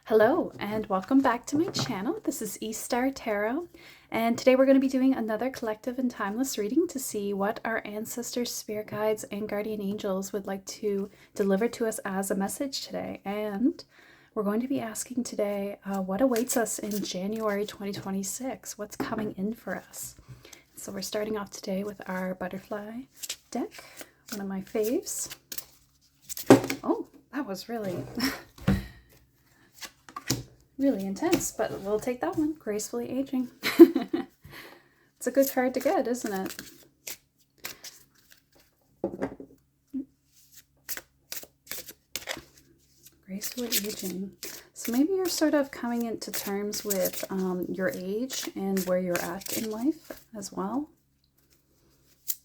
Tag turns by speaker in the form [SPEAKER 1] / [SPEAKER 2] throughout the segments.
[SPEAKER 1] Hello and welcome back to my channel. This is E-Star Tarot, and today we're going to be doing another collective and timeless reading to see what our ancestors, spirit guides, and guardian angels would like to deliver to us as a message today. And we're going to be asking today what awaits us in January 2026. What's coming in for us? So we're starting off today with our butterfly deck, one of my faves. Oh, that was really really intense, but we'll take that one. Gracefully aging. It's a good card to get, isn't it? Gracefully aging. So maybe you're sort of coming into terms with your age and where you're at in life as well.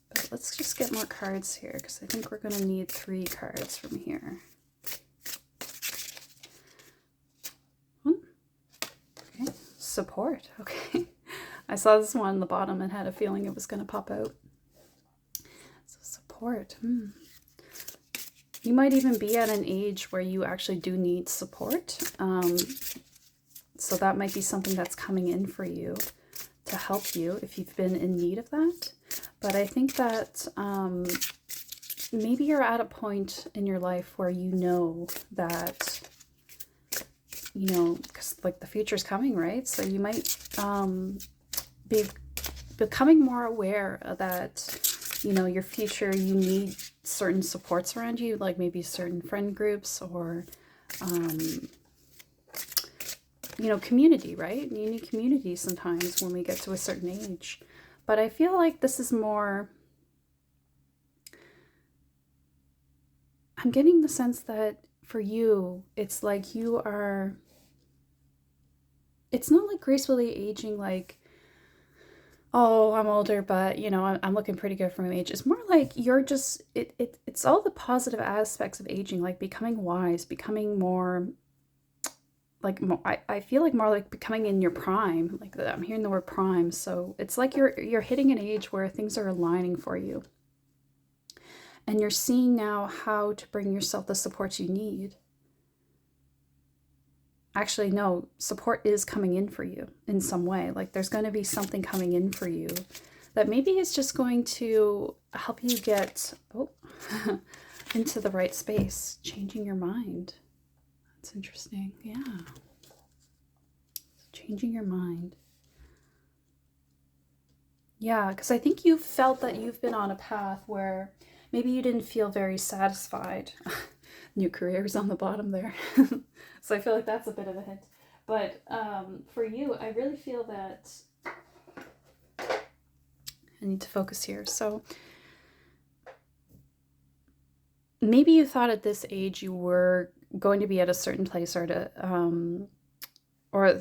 [SPEAKER 1] But let's just get more cards here because I think we're going to need 3 cards from here. Support. Okay. I saw this one on the bottom and had a feeling it was going to pop out. So support. You might even be at an age where you actually do need support. So that might be something that's coming in for you to help you if you've been in need of that. But I think that maybe you're at a point in your life where you know that, you know, because like the future's coming, right? So you might be becoming more aware that, you know, your future, you need certain supports around you, like maybe certain friend groups or, you know, community, right? You need community sometimes when we get to a certain age. But I feel like this is more, I'm getting the sense that for you, it's like you are, it's not like gracefully aging like, oh, I'm older, but, you know, I'm looking pretty good for my age. It's more like you're just, it's all the positive aspects of aging, like becoming wise, becoming more, like, I feel like more like becoming in your prime. Like I'm hearing the word prime. So it's like you're hitting an age where things are aligning for you. And you're seeing now how to bring yourself the support you need. Actually, no, support is coming in for you in some way. Like there's going to be something coming in for you that maybe is just going to help you get into the right space, changing your mind. That's interesting. Yeah. Changing your mind. Yeah, because I think you've felt that you've been on a path where maybe you didn't feel very satisfied. New careers on the bottom there. So I feel like that's a bit of a hint. But for you, I really feel that I need to focus here. So maybe you thought at this age you were going to be at a certain place or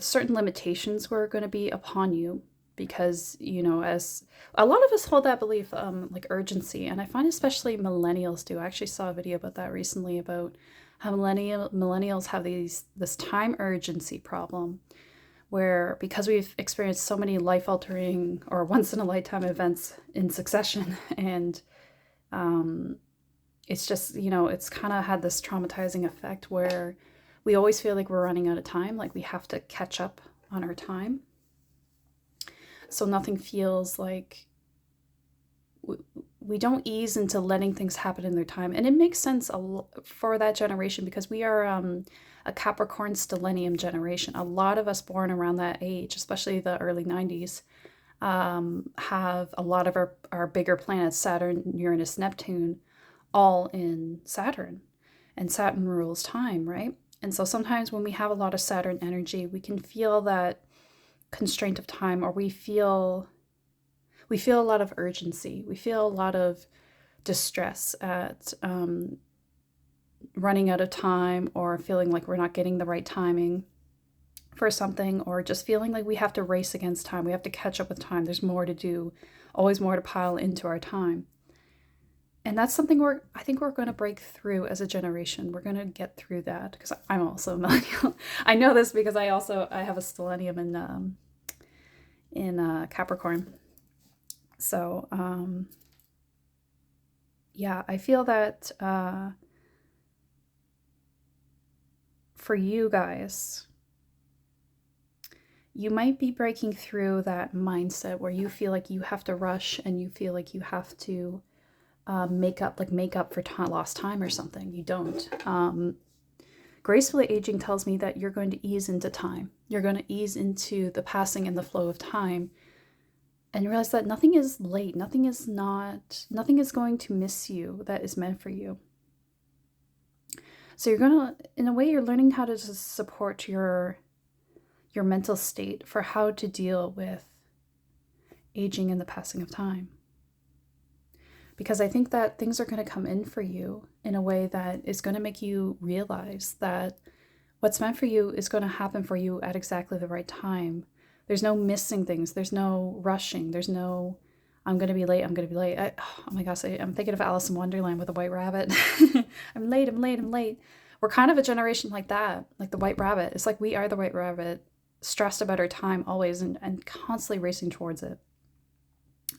[SPEAKER 1] certain limitations were going to be upon you because, you know, as a lot of us hold that belief, like urgency. And I find especially millennials do. I actually saw a video about that recently about how millennials have this time urgency problem where because we've experienced so many life-altering or once-in-a-lifetime events in succession and it's just, you know, it's kind of had this traumatizing effect where we always feel like we're running out of time, like we have to catch up on our time. So nothing feels like we don't ease into letting things happen in their time. And it makes sense for that generation because we are a Capricorn stellium generation. A lot of us born around that age, especially the early 90s, have a lot of our bigger planets, Saturn, Uranus, Neptune, all in Saturn. And Saturn rules time, right? And so sometimes when we have a lot of Saturn energy, we can feel that constraint of time, or we feel a lot of urgency. We feel a lot of distress at running out of time or feeling like we're not getting the right timing for something, or just feeling like we have to race against time. We have to catch up with time. There's more to do, always more to pile into our time. And that's something I think we're going to break through as a generation. We're going to get through that because I'm also a millennial. I know this because I have a stellium in Capricorn. So yeah, I feel that for you guys, you might be breaking through that mindset where you feel like you have to rush and you feel like you have to make up for lost time or something. You don't. Gracefully aging tells me that you're going to ease into time. You're going to ease into the passing and the flow of time and realize that nothing is late. Nothing is going to miss you that is meant for you. So you're going to, in a way, you're learning how to support your mental state for how to deal with aging and the passing of time. Because I think that things are going to come in for you in a way that is going to make you realize that what's meant for you is going to happen for you at exactly the right time. There's no missing things. There's no rushing. There's no, I'm going to be late. Oh my gosh, I'm thinking of Alice in Wonderland with the White Rabbit. I'm late. We're kind of a generation like that, like the White Rabbit. It's like we are the White Rabbit, stressed about our time always and constantly racing towards it,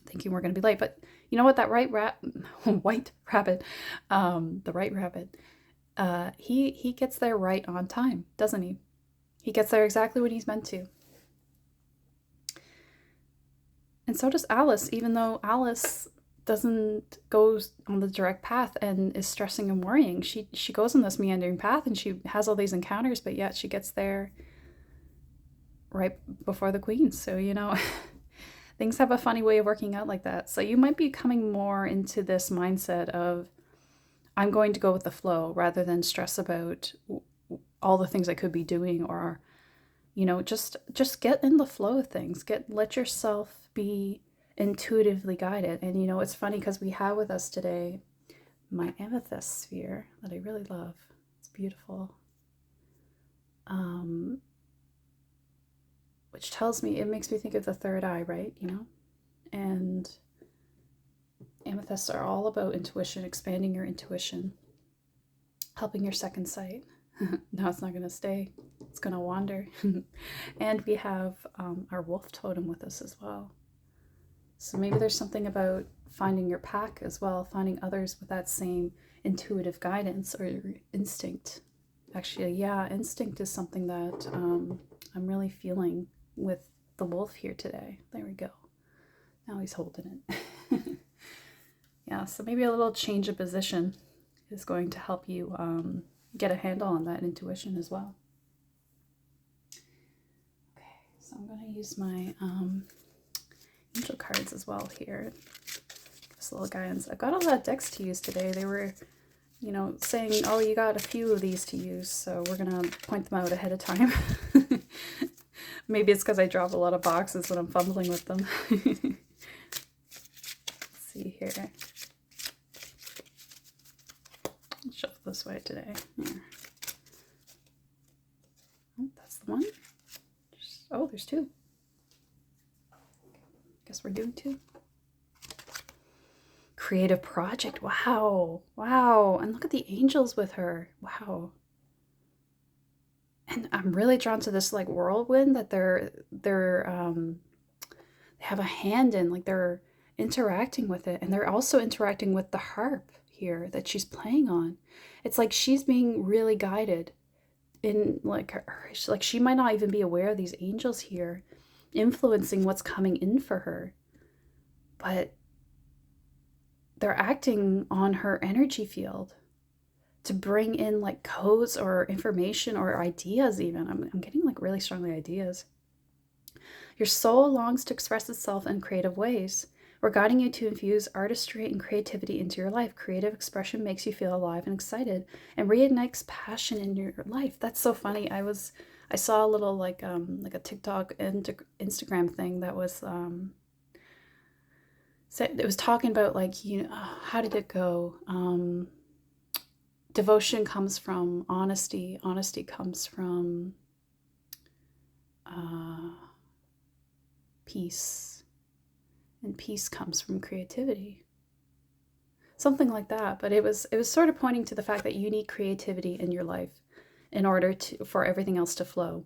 [SPEAKER 1] thinking we're going to be late. But you know what, that White Rabbit, the Right Rabbit, he gets there right on time, doesn't he? He gets there exactly when he's meant to. And so does Alice, even though Alice doesn't go on the direct path and is stressing and worrying. She goes on this meandering path and she has all these encounters, but yet she gets there right before the queen. So, you know, things have a funny way of working out like that. So you might be coming more into this mindset of, I'm going to go with the flow rather than stress about all the things I could be doing, or, you know, just get in the flow of things. Let yourself be intuitively guided. And, you know, it's funny because we have with us today my amethyst sphere that I really love. It's beautiful. Which tells me, it makes me think of the third eye, right? You know? And amethysts are all about intuition, expanding your intuition, helping your second sight. No, it's not going to stay. It's going to wander. And we have our wolf totem with us as well. So maybe there's something about finding your pack as well, finding others with that same intuitive guidance or instinct. Actually, yeah, instinct is something that I'm really feeling with the wolf here today. There we go. Now he's holding it. Yeah, so maybe a little change of position is going to help you get a handle on that intuition as well. Okay, so I'm going to use my angel cards as well here. This little guidance. I've got a lot of decks to use today. They were, you know, saying, oh, you got a few of these to use, so we're going to point them out ahead of time. Maybe it's because I drop a lot of boxes when I'm fumbling with them. Let's see here. I'll shuffle this way today. Here. Oh, that's the one. Oh, there's two. Guess we're doing two. Creative project. Wow. Wow. And look at the angels with her. Wow. And I'm really drawn to this like whirlwind that they have a hand in, like they're interacting with it, and they're also interacting with the harp here that she's playing on. It's like she's being really guided in like she might not even be aware of these angels here influencing what's coming in for her, but they're acting on her energy field to bring in like codes or information or ideas even. I'm getting like really strongly ideas. Your soul longs to express itself in creative ways. We're guiding you to infuse artistry and creativity into your life. Creative expression makes you feel alive and excited and reignites passion in your life. That's so funny. I saw a little like a TikTok and Instagram thing that was it was talking about like, you know, how did it go? Devotion comes from honesty. Honesty comes from peace. And peace comes from creativity. Something like that. But it was sort of pointing to the fact that you need creativity in your life in order for everything else to flow.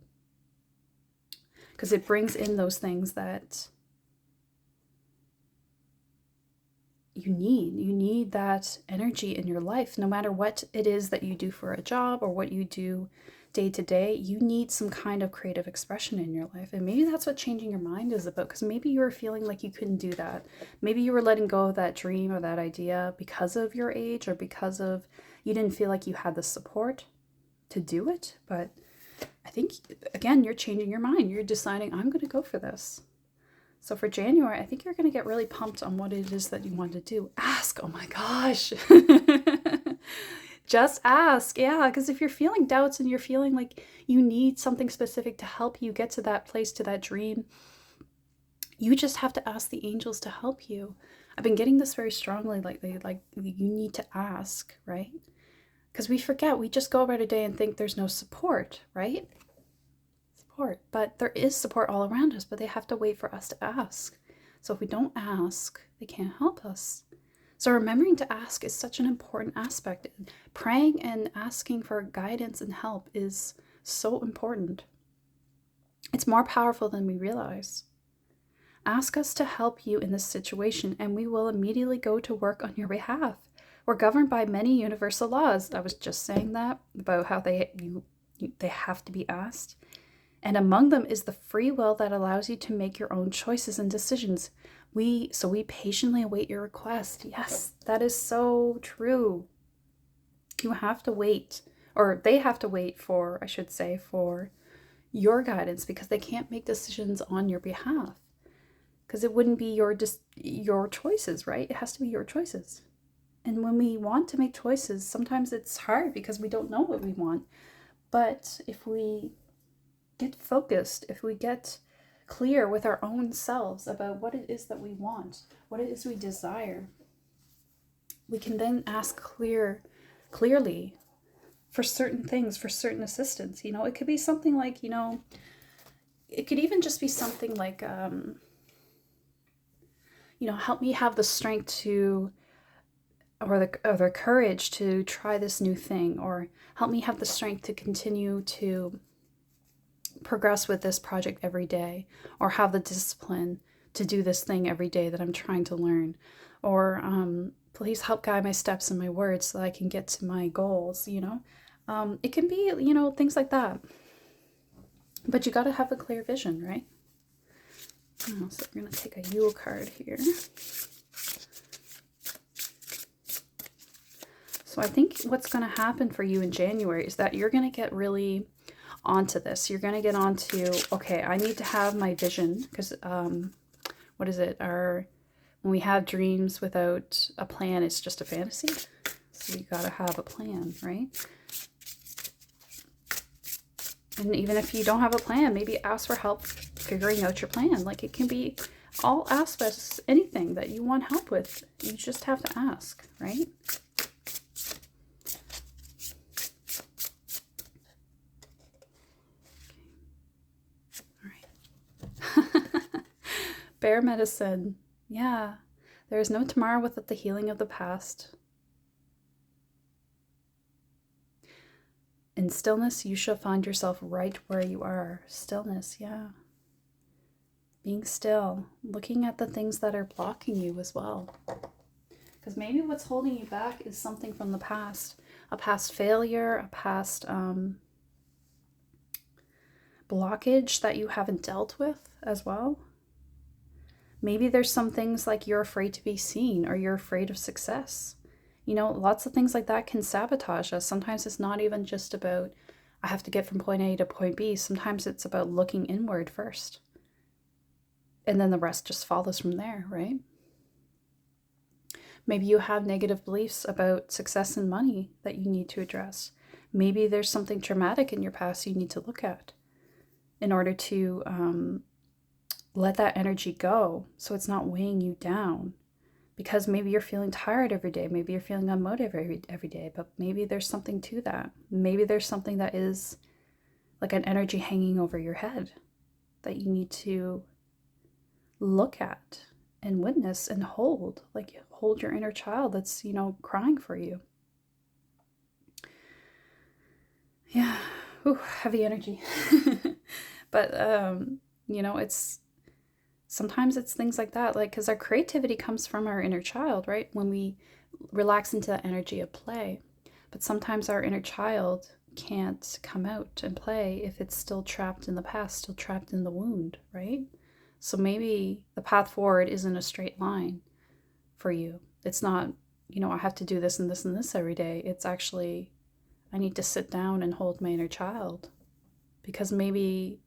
[SPEAKER 1] Because it brings in those things that you need. You need that energy in your life, no matter what it is that you do for a job or what you do day to day, you need some kind of creative expression in your life. And maybe that's what changing your mind is about, because maybe you were feeling like you couldn't do that. Maybe you were letting go of that dream or that idea because of your age, or because of you didn't feel like you had the support to do it. But I think, again, you're changing your mind. You're deciding, I'm going to go for this. So for January, I think you're going to get really pumped on what it is that you want to do. Ask. Oh my gosh. Just ask. Yeah, because if you're feeling doubts and you're feeling like you need something specific to help you get to that place, to that dream, you just have to ask the angels to help you. I've been getting this very strongly lately, like you need to ask, right? Because we forget, we just go about a day and think there's no support, right? Support. But there is support all around us, but they have to wait for us to ask. So if we don't ask, they can't help us. So remembering to ask is such an important aspect. Praying and asking for guidance and help is so important. It's more powerful than we realize. Ask us to help you in this situation, and we will immediately go to work on your behalf. We're governed by many universal laws. I was just saying that about how they have to be asked. And among them is the free will that allows you to make your own choices and decisions. We patiently await your request. Yes, that is so true. You have to wait, or they have to wait for, I should say, for your guidance, because they can't make decisions on your behalf. Because it wouldn't be your choices, right? It has to be your choices. And when we want to make choices, sometimes it's hard because we don't know what we want. But if we get focused, if we get clear with our own selves about what it is that we want, what it is we desire, we can then ask clearly for certain things, for certain assistance. You know, it could be something like, you know, it could even just be something like, you know, help me have the strength to, or the courage to try this new thing, or help me have the strength to continue to progress with this project every day, or have the discipline to do this thing every day that I'm trying to learn, or please help guide my steps and my words so that I can get to my goals, you know. It can be, you know, things like that. But you got to have a clear vision, right? Oh, so we're going to take a Yule card here. So I think what's going to happen for you in January is that you're going to get really onto this. You're going to get onto, okay, I need to have my vision, because what is it? When we have dreams without a plan, it's just a fantasy. So you got to have a plan, right? And even if you don't have a plan, maybe ask for help figuring out your plan. Like, it can be all aspects, anything that you want help with. You just have to ask, right? Bear medicine. Yeah. There is no tomorrow without the healing of the past. In stillness, you shall find yourself right where you are. Stillness, yeah. Being still. Looking at the things that are blocking you as well. Because maybe what's holding you back is something from the past. A past failure, a past blockage that you haven't dealt with as well. Maybe there's some things like you're afraid to be seen, or you're afraid of success. You know, lots of things like that can sabotage us. Sometimes it's not even just about, I have to get from point A to point B. Sometimes it's about looking inward first. And then the rest just follows from there, right? Maybe you have negative beliefs about success and money that you need to address. Maybe there's something traumatic in your past you need to look at in order to let that energy go, so it's not weighing you down. Because maybe you're feeling tired every day, maybe you're feeling unmotivated every day, but maybe there's something to that. Maybe there's something that is like an energy hanging over your head that you need to look at and witness and hold. Like, hold your inner child that's, you know, crying for you. Yeah. Ooh, heavy energy. But you know, sometimes it's things like that, like, because our creativity comes from our inner child, right? When we relax into that energy of play. But sometimes our inner child can't come out and play if it's still trapped in the past, still trapped in the wound, right? So maybe the path forward isn't a straight line for you. It's not, I have to do this and this and this every day. It's actually, I need to sit down and hold my inner child, because maybe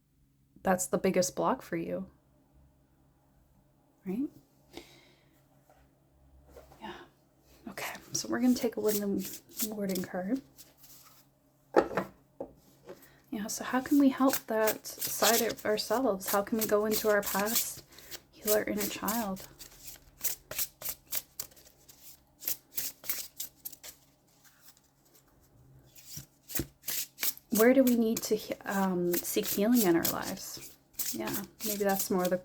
[SPEAKER 1] that's the biggest block for you, right? Yeah. Okay, so we're going to take a Wisdom Warding card. Yeah, so how can we help that side of ourselves? How can we go into our past, heal our inner child? Where do we need to seek healing in our lives? Yeah, maybe that's more the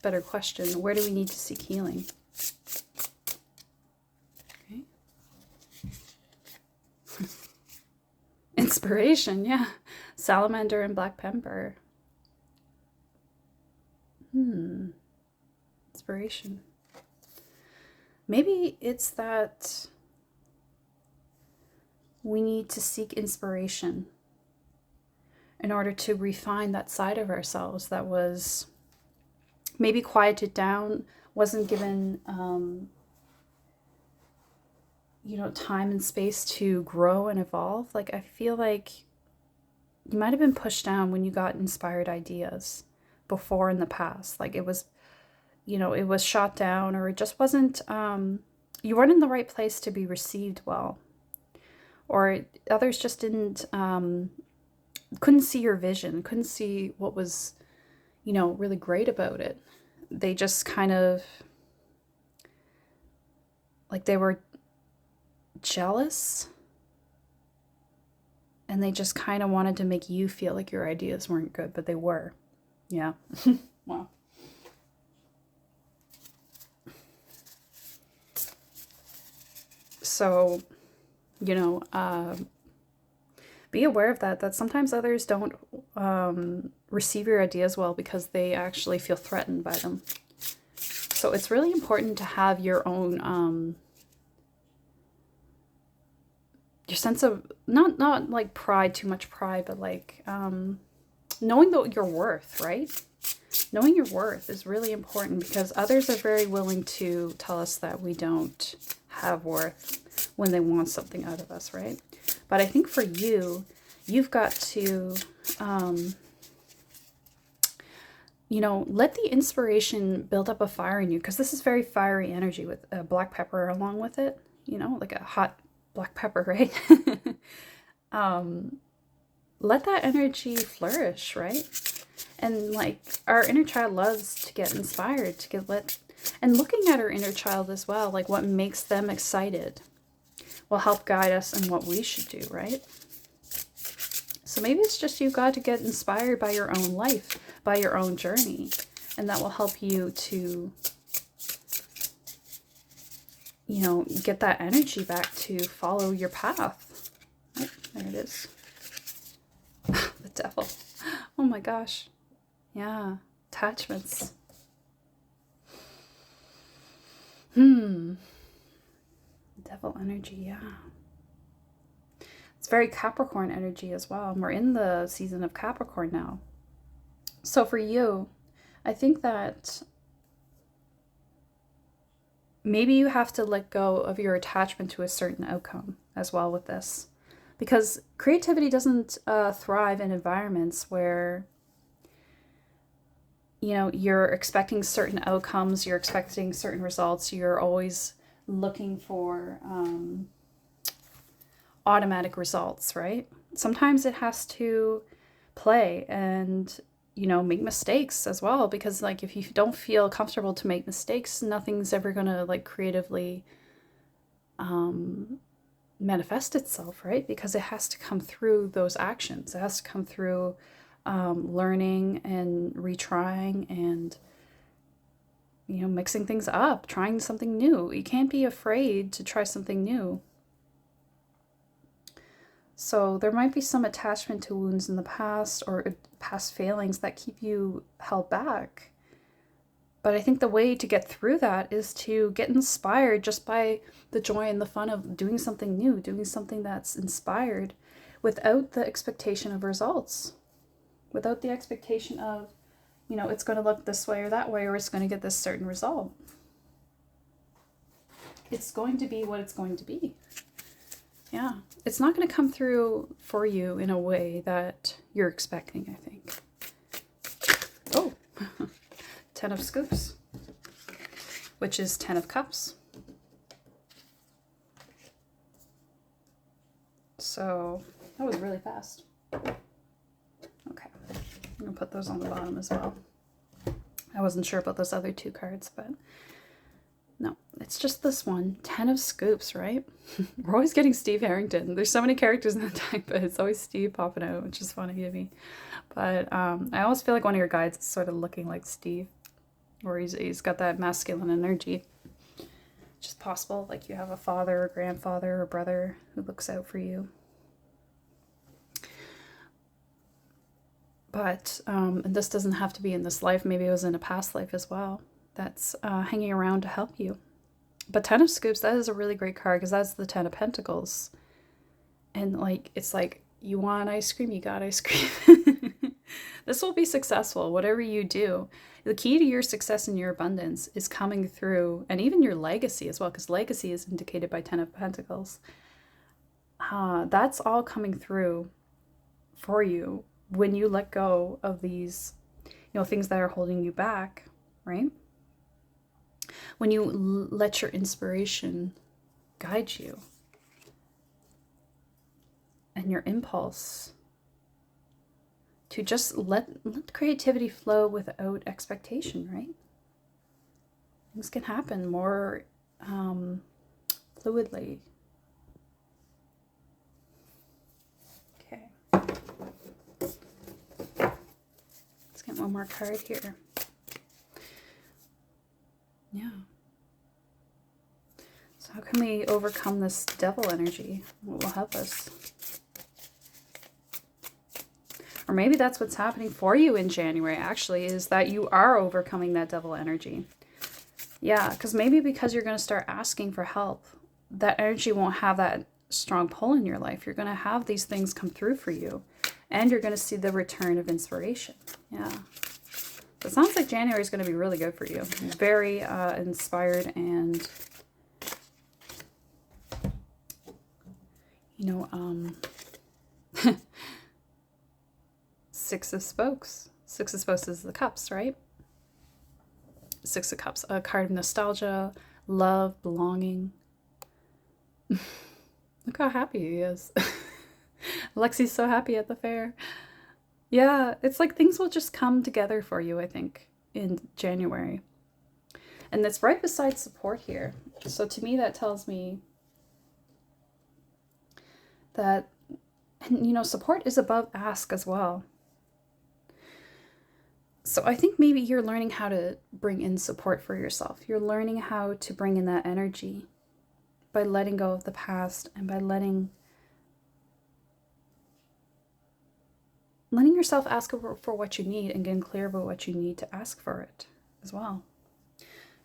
[SPEAKER 1] better question. Where do we need to seek healing? Okay. Inspiration, yeah. Salamander and black pepper. Inspiration. Maybe it's that we need to seek inspiration in order to refine that side of ourselves that was maybe quieted down, wasn't given, time and space to grow and evolve. Like, I feel like you might have been pushed down when you got inspired ideas before in the past. Like, it was, it was shot down, or it just wasn't, you weren't in the right place to be received well. Or others just didn't, couldn't see your vision, couldn't see what was, really great about it. They just kind of, like, they were jealous, and they just kind of wanted to make you feel like your ideas weren't good, but they were. Yeah. Wow. So, be aware of that sometimes others don't receive your ideas well because they actually feel threatened by them. So it's really important to have your own, your sense of, not like pride, too much pride, but like knowing your worth, right? Knowing your worth is really important, because others are very willing to tell us that we don't have worth when they want something out of us, right? But I think for you, you've got to, let the inspiration build up a fire in you, because this is very fiery energy with black pepper along with it, like a hot black pepper, right? Let that energy flourish, right? And like, our inner child loves to get inspired, to get lit. And looking at our inner child as well, like what makes them excited, will help guide us in what we should do, right? So maybe it's just you've got to get inspired by your own life, by your own journey, and that will help you to, get that energy back to follow your path. Oh, there it is. The devil. Oh my gosh. Yeah. Attachments. Devil energy, yeah. It's very Capricorn energy as well. And we're in the season of Capricorn now. So for you, I think that maybe you have to let go of your attachment to a certain outcome as well with this. Because creativity doesn't thrive in environments where, you're expecting certain outcomes, you're expecting certain results, you're always looking for automatic results, right? Sometimes it has to play and, make mistakes as well, because like, if you don't feel comfortable to make mistakes, nothing's ever going to like creatively manifest itself, right? Because it has to come through those actions. It has to come through learning and retrying and, mixing things up, trying something new. You can't be afraid to try something new. So there might be some attachment to wounds in the past, or past failings that keep you held back. But I think the way to get through that is to get inspired just by the joy and the fun of doing something new, doing something that's inspired without the expectation of results, without the expectation of, you know, it's going to look this way or that way, or it's going to get this certain result. It's going to be what it's going to be. Yeah. It's not going to come through for you in a way that you're expecting, I think. Oh, 10 of Scoops, which is 10 of Cups. So that was really fast. Okay, I'm going to put those on the bottom as well. I wasn't sure about those other 2 cards, but no, it's just this one. 10 of Scoops, right? We're always getting Steve Harrington. There's so many characters in the deck, but it's always Steve popping out, which is funny to me. But I always feel like one of your guides is sort of looking like Steve, or he's got that masculine energy. Which is possible, like you have a father or grandfather or brother who looks out for you. But, and this doesn't have to be in this life, maybe it was in a past life as well, that's hanging around to help you. But 10 of Scoops, that is a really great card, because that's the 10 of Pentacles. And like, it's like, you want ice cream, you got ice cream. This will be successful, whatever you do. The key to your success and your abundance is coming through, and even your legacy as well, because legacy is indicated by 10 of Pentacles. That's all coming through for you when you let go of these, you know, things that are holding you back, right? When you let your inspiration guide you and your impulse to just let creativity flow without expectation, right? Things can happen more fluidly. Okay. Let's get one more card here. Yeah. So how can we overcome this devil energy? What will help us? Or maybe that's what's happening for you in January, actually, is that you are overcoming that devil energy. Yeah, because maybe because you're going to start asking for help, that energy won't have that strong pull in your life. You're going to have these things come through for you, and you're going to see the return of inspiration. Yeah. It sounds like January is going to be really good for you. Very inspired and, you know, 6 of Spokes. 6 of Spokes is the cups, right? 6 of Cups, a card of nostalgia, love, belonging. Look how happy he is. Lexi's so happy at the fair. Yeah, it's like things will just come together for you, I think, in January. And that's right beside support here. So to me, that tells me that, and you know, support is above ask as well. So I think maybe you're learning how to bring in support for yourself. You're learning how to bring in that energy by letting go of the past and by letting yourself ask for what you need and getting clear about what you need to ask for it as well.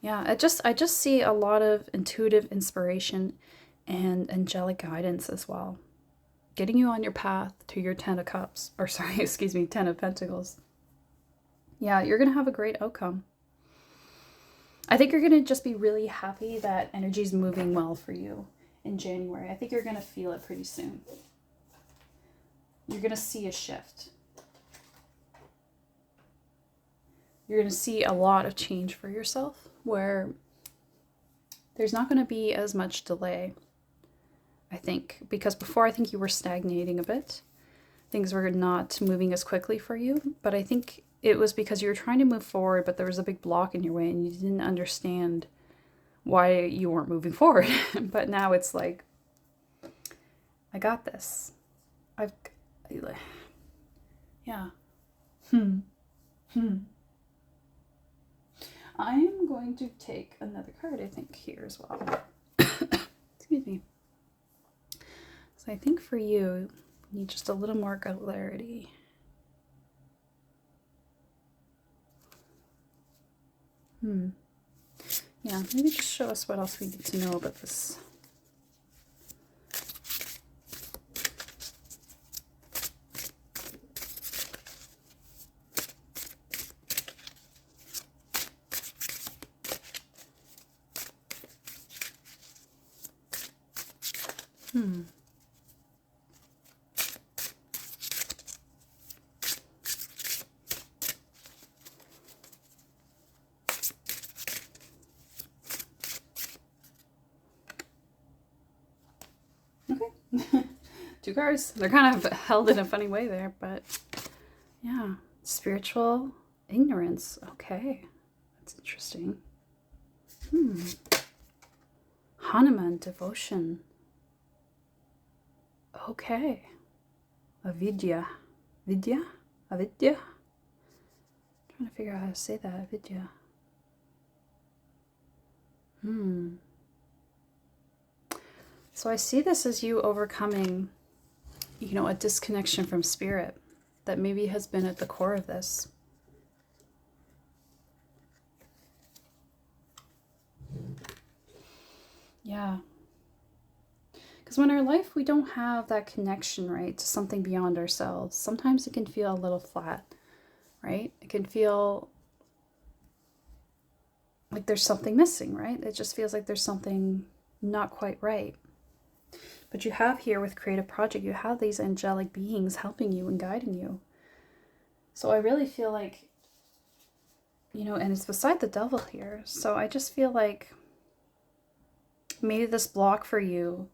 [SPEAKER 1] Yeah, I just see a lot of intuitive inspiration and angelic guidance as well, getting you on your path to your 10 of Cups, or sorry, excuse me, 10 of Pentacles. Yeah, you're going to have a great outcome. I think you're going to just be really happy that energy's moving well for you in January. I think you're going to feel it pretty soon. You're going to see a shift. You're going to see a lot of change for yourself where there's not going to be as much delay, I think, because before I think you were stagnating a bit. Things were not moving as quickly for you, but I think it was because you were trying to move forward, but there was a big block in your way and you didn't understand why you weren't moving forward. But now it's like, I got this. Yeah. I'm going to take another card, I think, here as well. Excuse me. So I think for you, you need just a little more clarity. Yeah, maybe just show us what else we need to know about this. Hmm. Okay. Two cards. They're kind of held in a funny way there, but yeah. Spiritual ignorance. Okay. That's interesting. Hanuman devotion. Okay. Avidya. Vidya? Avidya? I'm trying to figure out how to say that. Avidya. So I see this as you overcoming, a disconnection from spirit that maybe has been at the core of this. Yeah. Because when in our life we don't have that connection, right, to something beyond ourselves, sometimes it can feel a little flat, right? It can feel like there's something missing, right? It just feels like there's something not quite right. But you have here with Creative Project, you have these angelic beings helping you and guiding you. So I really feel like, and it's beside the devil here. So I just feel like maybe this block for you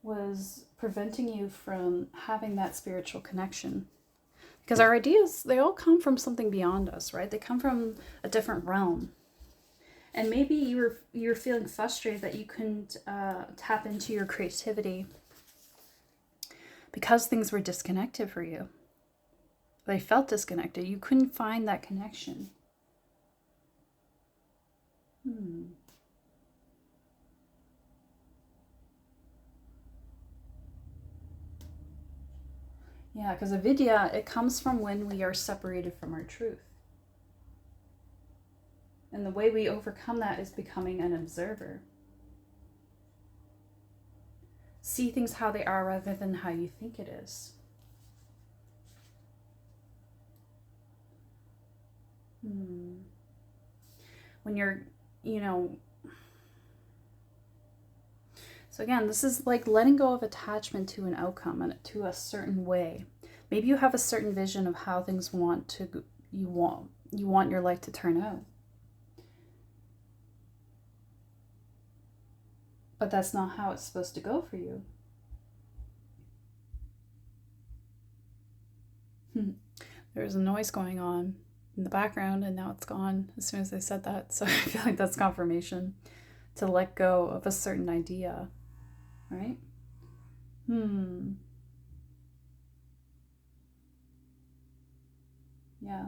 [SPEAKER 1] was preventing you from having that spiritual connection. Because our ideas, they all come from something beyond us, right? They come from a different realm. And maybe you were feeling frustrated that you couldn't tap into your creativity because things were disconnected for you. They felt disconnected. You couldn't find that connection. Yeah, because avidya, it comes from when we are separated from our truth. And the way we overcome that is becoming an observer. See things how they are rather than how you think it is. When you're, so again, this is like letting go of attachment to an outcome and to a certain way. Maybe you have a certain vision of how things you want your life to turn out. But that's not how it's supposed to go for you. There's a noise going on in the background and now it's gone as soon as I said that. So I feel like that's confirmation to let go of a certain idea, right? Yeah.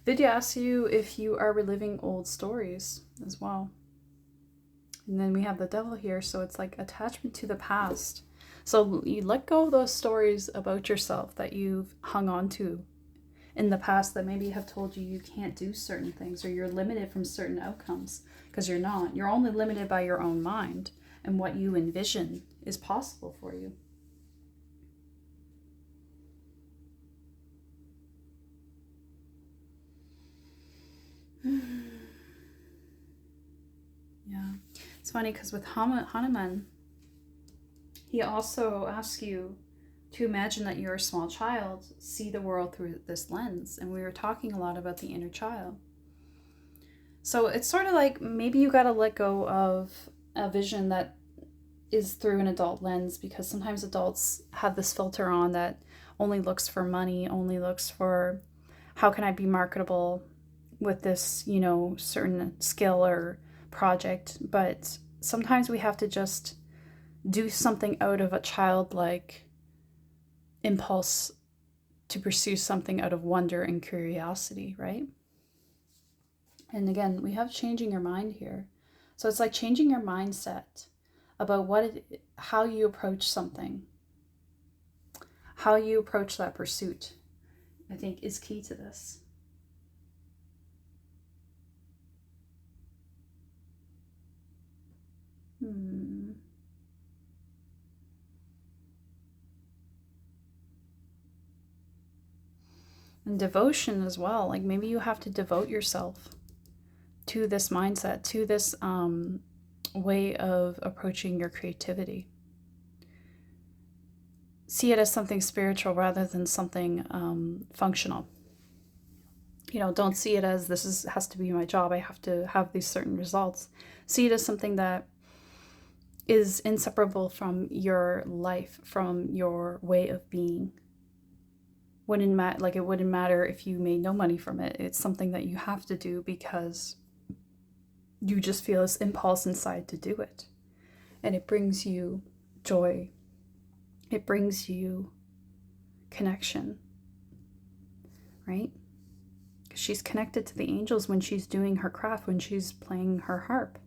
[SPEAKER 1] Vidya asks you if you are reliving old stories as well. And then we have the devil here, so it's like attachment to the past. So you let go of those stories about yourself that you've hung on to in the past that maybe have told you can't do certain things or you're limited from certain outcomes, because you're not. You're only limited by your own mind and what you envision is possible for you. Yeah. It's funny because with Hanuman, he also asks you to imagine that you're a small child, see the world through this lens. And we were talking a lot about the inner child. So it's sort of like maybe you got to let go of a vision that is through an adult lens, because sometimes adults have this filter on that only looks for money, only looks for how can I be marketable with this, certain skill or project. But sometimes we have to just do something out of a childlike impulse to pursue something out of wonder and curiosity, right? And again, we have changing your mind here. So it's like changing your mindset about how you approach something, how you approach that pursuit, I think is key to this. And devotion as well. Like maybe you have to devote yourself to this mindset, to this way of approaching your creativity. see it as something spiritual rather than something functional. You know, don't see it as has to be my job. I have to have these certain results. See it as something that is inseparable from your life, from your way of being. It wouldn't matter if you made no money from it. It's something that you have to do because you just feel this impulse inside to do it. And it brings you joy. It brings you connection, right? Because she's connected to the angels when she's doing her craft, when she's playing her harp.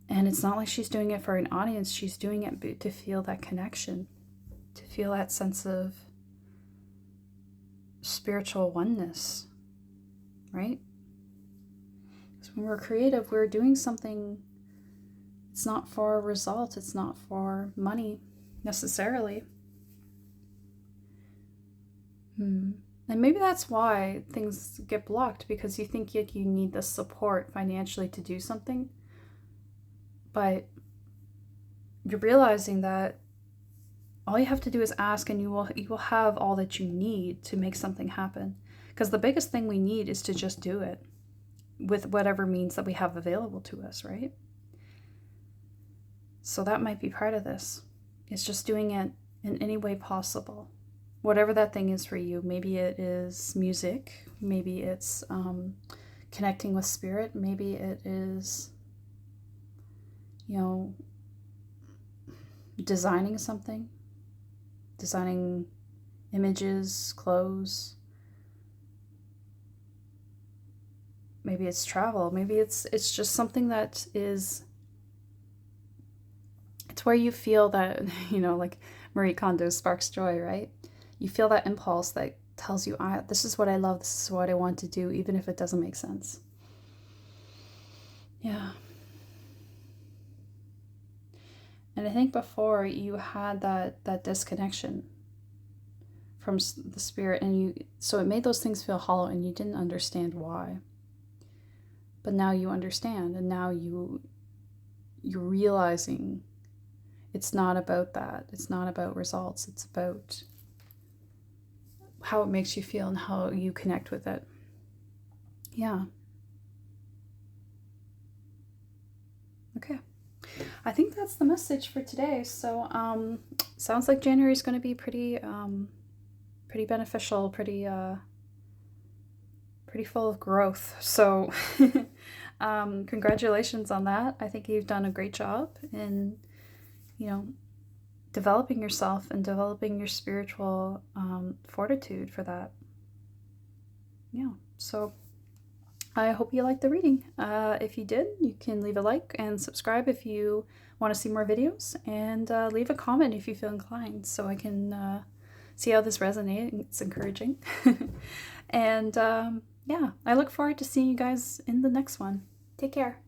[SPEAKER 1] And it's not like she's doing it for an audience. She's doing it to feel that connection, to feel that sense of spiritual oneness, right? Because when we're creative, we're doing something. It's not for a result. It's not for money necessarily. And maybe that's why things get blocked, because you think you need the support financially to do something. But you're realizing that all you have to do is ask, and you will have all that you need to make something happen. Because the biggest thing we need is to just do it with whatever means that we have available to us, right? So that might be part of this. It's just doing it in any way possible. Whatever that thing is for you. Maybe it is music. Maybe it's connecting with spirit. Maybe it is, you know, designing something. Designing images, clothes. Maybe it's travel. Maybe it's just something that is, it's where you feel that, you know, like Marie Kondo sparks joy, right? You feel that impulse that tells you, this is what I love, this is what I want to do, even if it doesn't make sense. Yeah. And I think before you had that disconnection from the spirit, and so it made those things feel hollow, and you didn't understand why. But now you understand, and now you're realizing it's not about that. It's not about results. It's about how it makes you feel and how you connect with it. Yeah. Okay. I think that's the message for today. So, sounds like January is going to be pretty beneficial, pretty full of growth. So, congratulations on that. I think you've done a great job in, you know, developing yourself and developing your spiritual fortitude for that. Yeah. So I hope you liked the reading. If you did, you can leave a like and subscribe if you want to see more videos, and leave a comment if you feel inclined, so I can see how this resonates. It's encouraging. And yeah, I look forward to seeing you guys in the next one. Take care.